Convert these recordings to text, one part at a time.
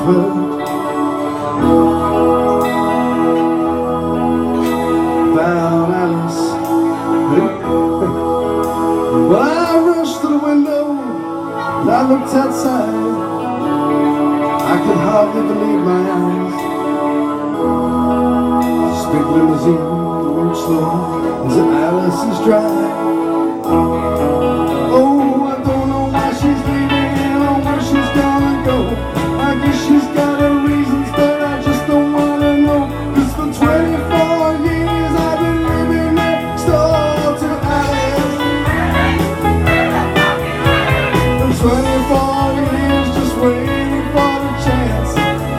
heard about Alice. Well, I rushed to the window and I looked outside. I could hardly believe my eyes. This big limousine moved slow as Alice's drive. Oh, I don't know why she's leaving or where she's gonna go. I guess she's got her reasons, but I just don't wanna know. 'Cause for 24 years I've been living next door to Alice. For 24 years just waiting for the chance.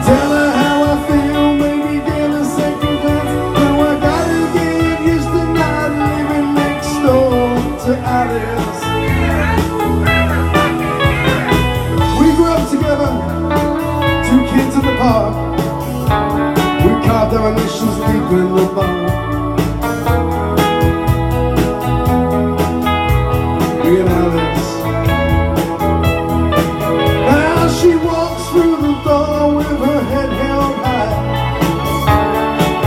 Tell her how I feel, maybe get a second glance. Now I gotta get used to not living next door to Alice. We grew up together, 2 kids in the park. We carved our initials deep in the bark. Me and Alice. Now she walks through the door with her head held high,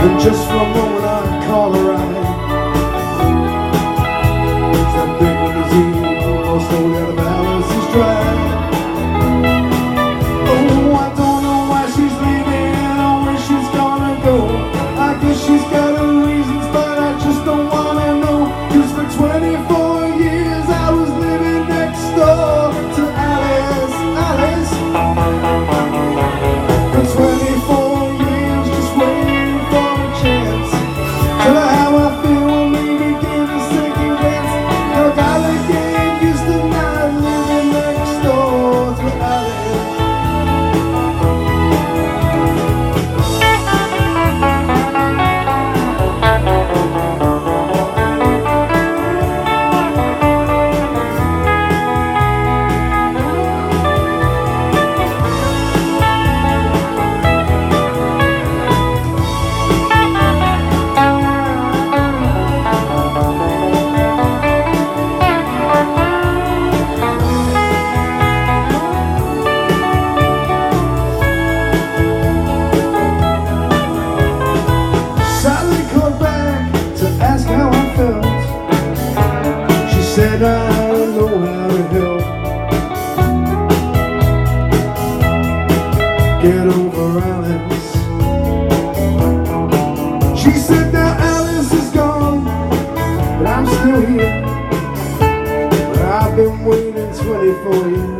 and just for a moment I call her out. It's that big limousine goes slowly out of Alice's drive. Oh, I don't know why she's leaving or where she's gonna go. I guess she's got her reasons, but I just don't wanna know. 'Cause for 24 years I was living next door to Alice. Alice. For 24 years just waiting for a chance. Tell her how I feel, maybe give a second glance. I gotta get used to not living next door to Alice. Sally called back to ask how I felt. She said I don't know how to help. Get over Alice. She said now Alice is gone, but I'm still here. But I've been waiting 24 years.